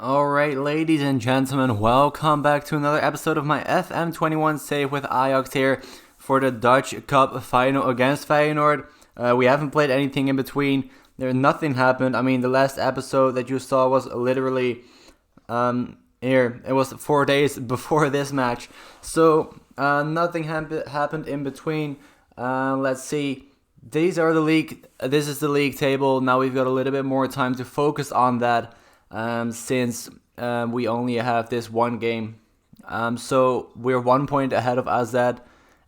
Alright, ladies and gentlemen, welcome back to another episode of my FM21 save with Ajax here for the Dutch Cup final against Feyenoord. We haven't played anything in between. Nothing happened. I mean, the last episode that you saw was literally here. It was 4 days before this match. So, nothing happened in between. Let's see. This is the league table. Now we've got a little bit more time to focus on that. Since we only have this one game. So we're 1 point ahead of Azad,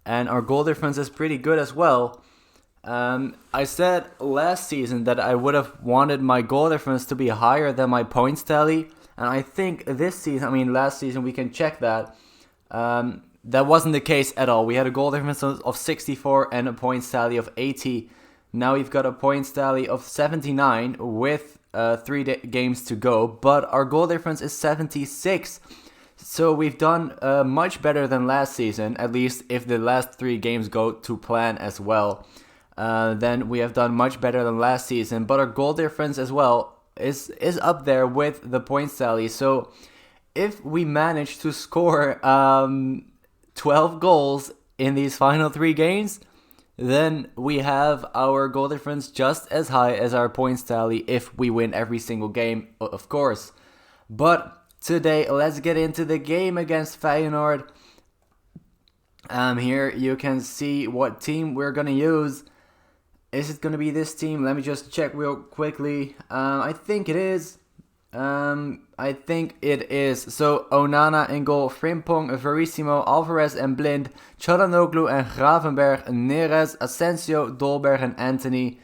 and our goal difference is pretty good as well. I said last season that I would have wanted my goal difference to be higher than my points tally, and I think last season, we can check that. That wasn't the case at all. We had a goal difference of 64 and a points tally of 80. Now we've got a points tally of 79 with 3 games to go, but our goal difference is 76. So we've done much better than last season, at least if the last 3 games go to plan as well. Then we have done much better than last season, but our goal difference as well is up there with the points tally. So if we manage to score 12 goals in these final 3 games, then we have our goal difference just as high as our points tally if we win every single game, of course. But today, let's get into the game against Feyenoord. Here you can see what team we're going to use. Is it going to be this team? Let me just check real quickly. I think it is. So, Onana in goal, Frimpong, Verissimo, Alvarez en Blind, Çalhanoğlu and Gravenberch, Neres, Asensio, Dolberg and Anthony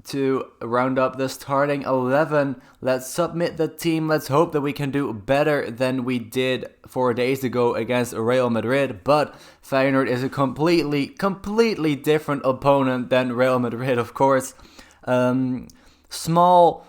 to round up the starting 11. Let's submit the team. Let's hope that we can do better than we did 4 days ago against Real Madrid. But Feyenoord is a completely different opponent than Real Madrid, of course. Small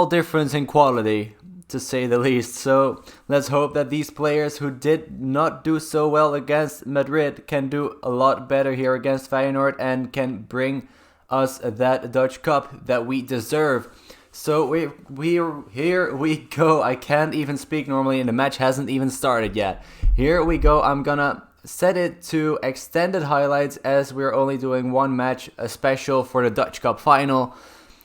difference in quality, to say the least. So let's hope that these players who did not do so well against Madrid can do a lot better here against Feyenoord and can bring us that Dutch Cup that we deserve. So here we go. I can't even speak normally and the match hasn't even started yet. Here we go. I'm gonna set it to extended highlights as we're only doing one match, a special for the Dutch Cup final.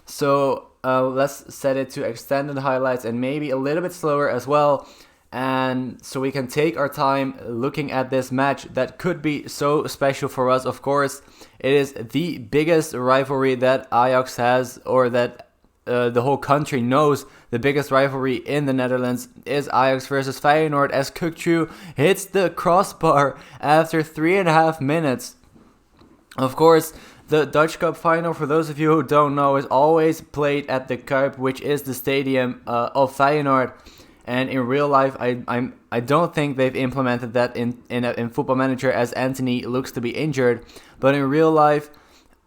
So let's set it to extended highlights and maybe a little bit slower as well. And so we can take our time looking at this match that could be so special for us, of course. It is the biggest rivalry that Ajax has, or that the whole country knows. The biggest rivalry in the Netherlands is Ajax versus Feyenoord, as Kukçu hits the crossbar after 3.5 minutes. Of course, the Dutch Cup final, for those of you who don't know, is always played at the Kuip, which is the stadium of Feyenoord. And in real life, I don't think they've implemented that in Football Manager, as Anthony looks to be injured. But in real life,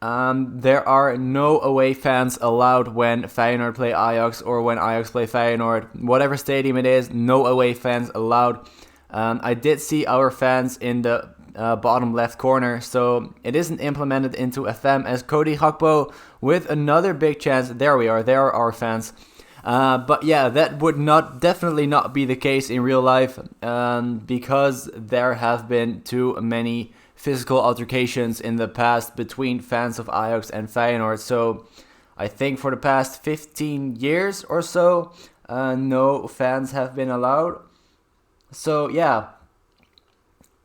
there are no away fans allowed when Feyenoord play Ajax or when Ajax play Feyenoord. Whatever stadium it is, no away fans allowed. I did see our fans in the bottom left corner, so it isn't implemented into FM, as Cody Gakpo with another big chance. There we are, there are our fans. But yeah, that would definitely not be the case in real life, because there have been too many physical altercations in the past between fans of Ajax and Feyenoord. So I think for the past 15 years or so, no fans have been allowed. So yeah,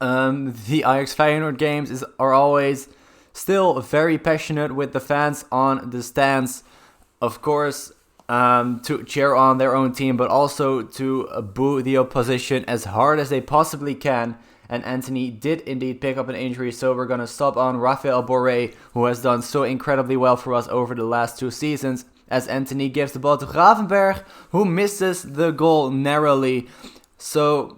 the Ajax Feyenoord games are always still very passionate with the fans on the stands, of course, to cheer on their own team, but also to boo the opposition as hard as they possibly can. And Anthony did indeed pick up an injury, so we're going to sub on Raphael Borré, who has done so incredibly well for us over the last 2 seasons, as Anthony gives the ball to Gravenberch, who misses the goal narrowly. So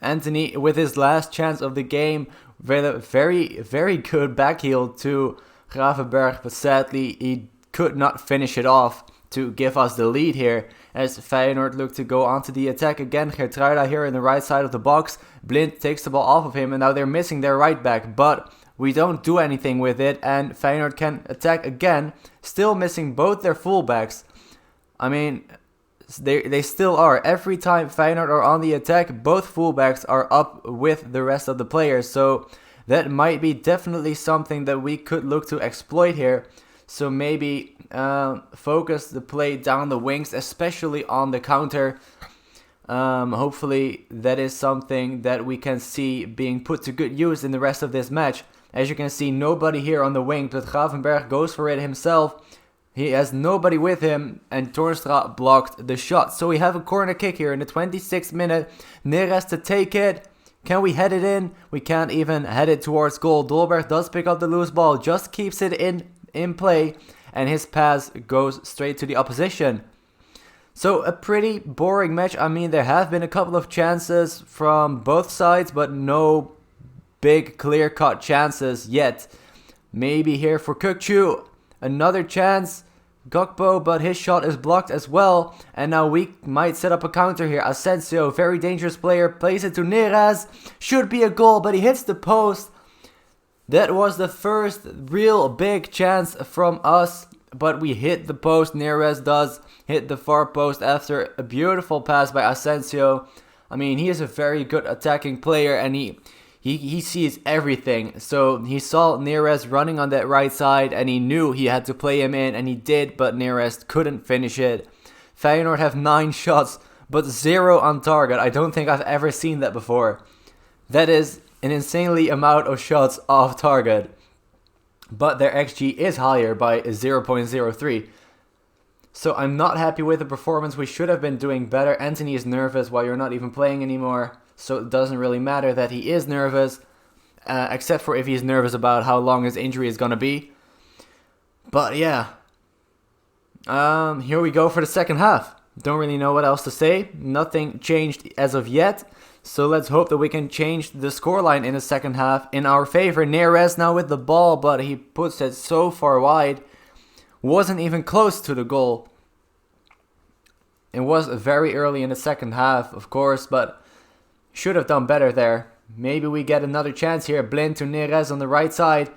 Anthony, with his last chance of the game, with a very good backheel to Gravenberch, but sadly he could not finish it off to give us the lead here, as Feyenoord look to go onto the attack again. Geertruida here in the right side of the box. Blind takes the ball off of him, and now they're missing their right back, but we don't do anything with it, and Feyenoord can attack again, still missing both their fullbacks. I mean, They still are. Every time Feyenoord are on the attack, both fullbacks are up with the rest of the players. So that might be definitely something that we could look to exploit here. So maybe focus the play down the wings, especially on the counter. Hopefully that is something that we can see being put to good use in the rest of this match. As you can see, nobody here on the wing, but Gravenberch goes for it himself. He has nobody with him, and Toornstra blocked the shot. So we have a corner kick here in the 26th minute. Neres to take it. Can we head it in? We can't even head it towards goal. Dolberg does pick up the loose ball, just keeps it in play, and his pass goes straight to the opposition. So a pretty boring match. I mean, there have been a couple of chances from both sides, but no big clear-cut chances yet. Maybe here for Kukçu. Another chance. Gakpo, but his shot is blocked as well. And now we might set up a counter here. Asensio, very dangerous player, plays it to Neres. Should be a goal, but he hits the post. That was the first real big chance from us, but we hit the post. Neres does hit the far post after a beautiful pass by Asensio. I mean, he is a very good attacking player, and he sees everything. So he saw Neres running on that right side, and he knew he had to play him in, and he did, but Neres couldn't finish it. Feyenoord have 9 shots, but 0 on target. I don't think I've ever seen that before. That is an insanely amount of shots off target. But their XG is higher by 0.03. So I'm not happy with the performance. We should have been doing better. Anthony is nervous while you're not even playing anymore. So it doesn't really matter that he is nervous. Except for if he's nervous about how long his injury is going to be. But yeah. Here we go for the second half. Don't really know what else to say. Nothing changed as of yet. So let's hope that we can change the scoreline in the second half in our favor. Neres now with the ball, but he puts it so far wide. Wasn't even close to the goal. It was very early in the second half, of course, but should have done better there. Maybe we get another chance here. Blind to Neres on the right side.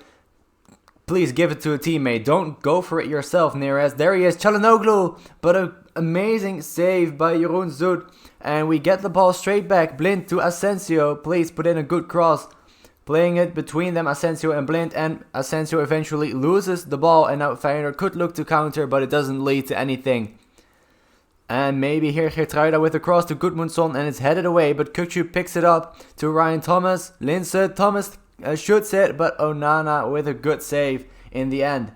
Please give it to a teammate. Don't go for it yourself, Neres. There he is, Çalhanoğlu. But an amazing save by Jeroen Zoet. And we get the ball straight back. Blind to Asensio. Please put in a good cross. Playing it between them, Asensio and Blind. And Asensio eventually loses the ball. And now Feyenoord could look to counter, but it doesn't lead to anything. And maybe here Geertruida with a cross to Gudmundsson. And it's headed away. But Kukçu picks it up to Ryan Thomas. Linse, Thomas shoots it. But Onana with a good save in the end.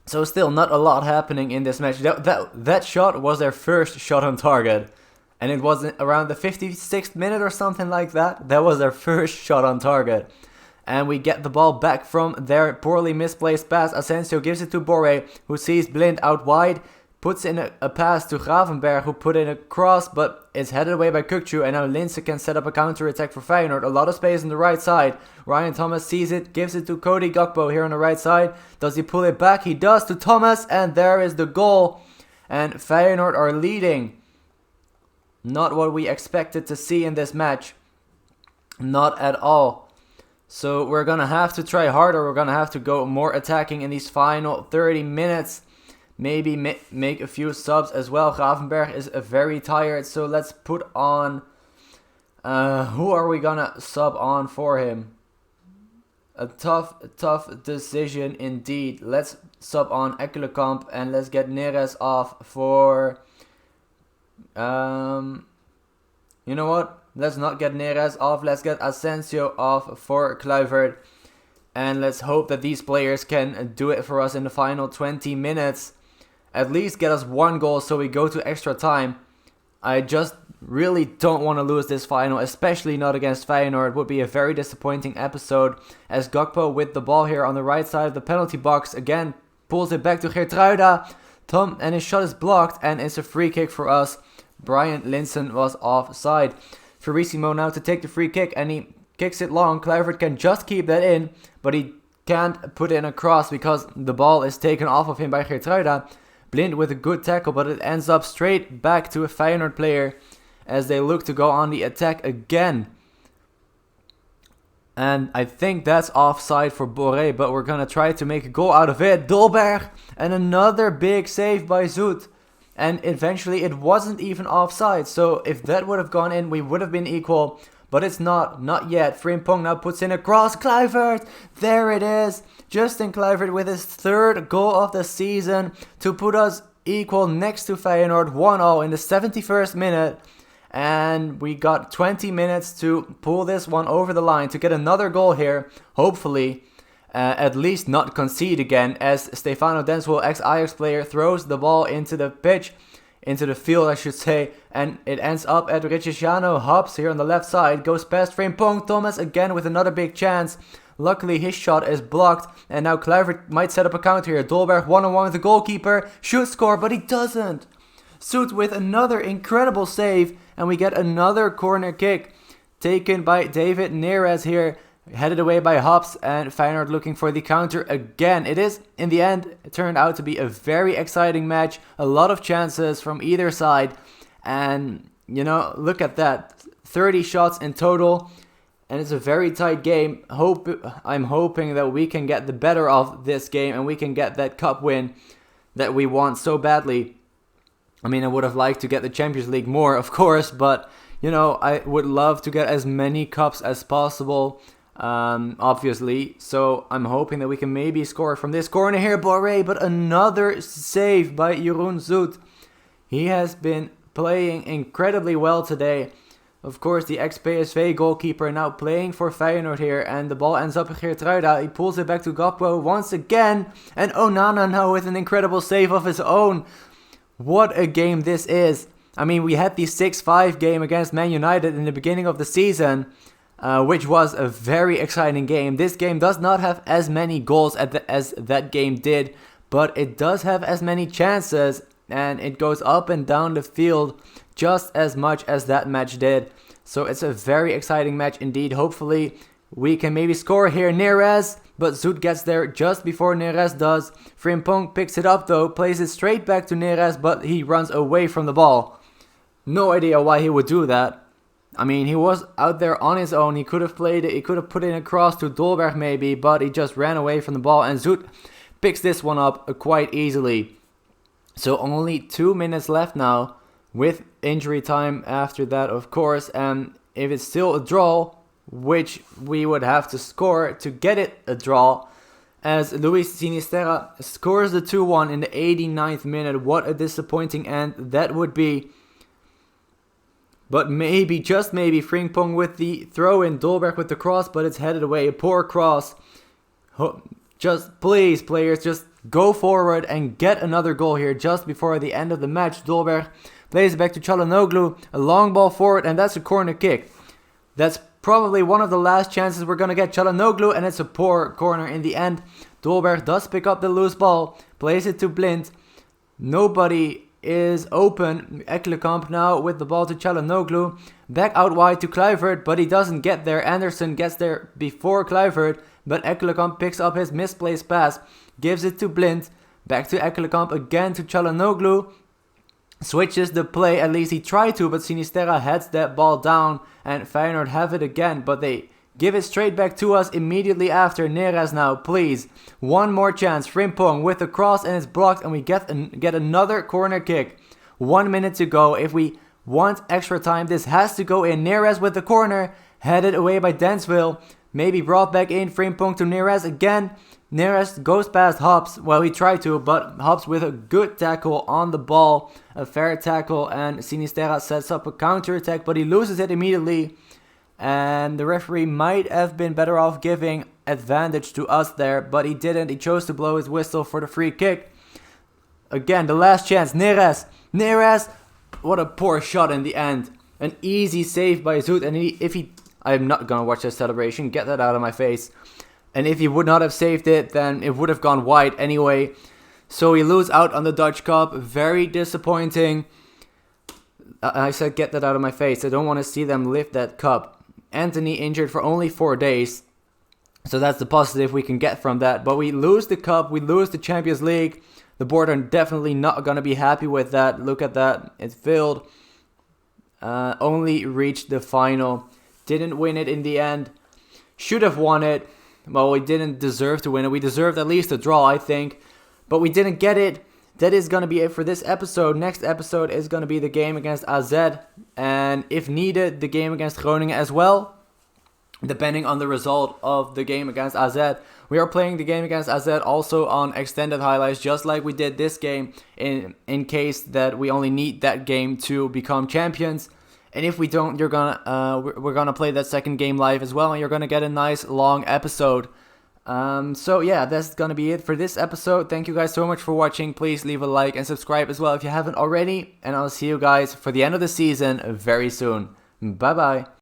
So still not a lot happening in this match. That shot was their first shot on target. And it was around the 56th minute or something like that. That was their first shot on target. And we get the ball back from their poorly misplaced pass. Asensio gives it to Borré, who sees Blind out wide. Puts in a pass to Gravenberch, who put in a cross, but it's headed away by Kukçu. And now Linse can set up a counter-attack for Feyenoord. A lot of space on the right side. Ryan Thomas sees it, gives it to Cody Gakpo here on the right side. Does he pull it back? He does to Thomas, and there is the goal. And Feyenoord are leading. Not what we expected to see in this match. Not at all. So we're going to have to try harder. We're going to have to go more attacking in these final 30 minutes. Maybe make a few subs as well. Gravenberch is very tired. So let's put on... who are we going to sub on for him? A tough decision indeed. Let's sub on Ekkelenkamp. And let's get Neres off for... you know what? Let's not get Neres off. Let's get Asensio off for Kluivert. And let's hope that these players can do it for us in the final 20 minutes. At least get us 1 goal so we go to extra time. I just really don't want to lose this final, especially not against Feyenoord. It would be a very disappointing episode, as Gakpo with the ball here on the right side of the penalty box again pulls it back to Geertruida. And his shot is blocked, and it's a free kick for us. Brian Linssen was offside. Verissimo now to take the free kick, and he kicks it long. Kluivert can just keep that in, but he can't put in a cross because the ball is taken off of him by Geertruida. Blind with a good tackle, but it ends up straight back to a Feyenoord player as they look to go on the attack again. And I think that's offside for Borré, but we're going to try to make a goal out of it. Dolberg, and another big save by Zoet. and eventually it wasn't even offside. So if that would have gone in, we would have been equal. But it's not yet. Frimpong now puts in a cross. Kluivert, there it is. Justin Kluivert with his 3rd goal of the season to put us equal next to Feyenoord 1-0 in the 71st minute. And we got 20 minutes to pull this one over the line to get another goal here. Hopefully, at least not concede again, as Stefano Denswell, ex-Ajax player, throws the ball into the pitch. Into the field, I should say, and it ends up at Ricciano. Hops here on the left side, goes past Frimpong. Thomas again with another big chance. Luckily, his shot is blocked, and now Kluivert might set up a counter here. Dolberg one-on-one with the goalkeeper, should score, but he doesn't. Soet with another incredible save, and we get another corner kick taken by David Neres here. Headed away by Hops, and Feyenoord looking for the counter again. It is, in the end, it turned out to be a very exciting match. A lot of chances from either side. And, you know, look at that. 30 shots in total. And it's a very tight game. I'm hoping that we can get the better of this game and we can get that cup win that we want so badly. I mean, I would have liked to get the Champions League more, of course. But, you know, I would love to get as many cups as possible. Obviously, so I'm hoping that we can maybe score from this corner here, Borré, but another save by Jeroen Zoet. He has been playing incredibly well today. Of course, the ex-PSV goalkeeper now playing for Feyenoord here, and the ball ends up at Geertruida. He pulls it back to Gakpo once again, and Onana now with an incredible save of his own. What a game this is. I mean, we had the 6-5 game against Man United in the beginning of the season, which was a very exciting game. This game does not have as many goals as that game did, but it does have as many chances, and it goes up and down the field just as much as that match did. So it's a very exciting match indeed. Hopefully we can maybe score here. Neres, but Zoet gets there just before Neres does. Frimpong picks it up though, plays it straight back to Neres, but he runs away from the ball. No idea why he would do that. I mean, he was out there on his own. He could have played it. He could have put it across to Dolberg maybe, but he just ran away from the ball. And Zoet picks this one up quite easily. So only 2 minutes left now with injury time after that, of course. And if it's still a draw, which we would have to score to get it a draw, as Luis Sinisterra scores the 2-1 in the 89th minute. What a disappointing end that would be. But maybe, just maybe, Frimpong with the throw-in, Dolberg with the cross, but it's headed away. A poor cross. Just, please, players, just go forward and get another goal here just before the end of the match. Dolberg plays it back to Çalhanoğlu. A long ball forward, and that's a corner kick. That's probably one of the last chances we're going to get. Çalhanoğlu, and it's a poor corner in the end. Dolberg does pick up the loose ball, plays it to Blind. Nobody is open. Ekkelenkamp now with the ball to Çalhanoğlu. Back out wide to Kluivert, but he doesn't get there. Anderson gets there before Kluivert, but Ekkelenkamp picks up his misplaced pass, gives it to Blind. Back to Ekkelenkamp again to Çalhanoğlu. Switches the play, at least he tried to, but Sinisterra heads that ball down and Feyenoord have it again, but they give it straight back to us immediately after. Neres now, please. One more chance. Frimpong with the cross and it's blocked, and we get another corner kick. 1 minute to go. If we want extra time, this has to go in. Neres with the corner, headed away by Denswell. Maybe brought back in. Frimpong to Neres again. Neres goes past Hops. Well, he tried to, but Hops with a good tackle on the ball. A fair tackle, and Sinisterra sets up a counter attack, but he loses it immediately. And the referee might have been better off giving advantage to us there, but he didn't. He chose to blow his whistle for the free kick. Again, the last chance. Neres. What a poor shot in the end. An easy save by Zoet. And I'm not going to watch that celebration. Get that out of my face. And if he would not have saved it, then it would have gone wide anyway. So we lose out on the Dutch Cup. Very disappointing. I said get that out of my face. I don't want to see them lift that cup. Anthony injured for only 4 days. So that's the positive we can get from that. But we lose the cup. We lose the Champions League. The board are definitely not going to be happy with that. Look at that. It failed. Only reached the final. Didn't win it in the end. Should have won it. Well, we didn't deserve to win it. We deserved at least a draw, I think. But we didn't get it. that is going to be it for this episode. Next episode is going to be the game against AZ, and if needed, the game against Groningen as well. Depending on the result of the game against AZ. We are playing the game against AZ also on extended highlights, just like we did this game, in case that we only need that game to become champions. And if we don't, we're gonna play that second game live as well, and you're gonna get a nice long episode. So yeah, that's gonna be it for this episode. Thank you guys so much for watching. Please leave a like and subscribe as well if you haven't already. And I'll see you guys for the end of the season very soon. Bye bye.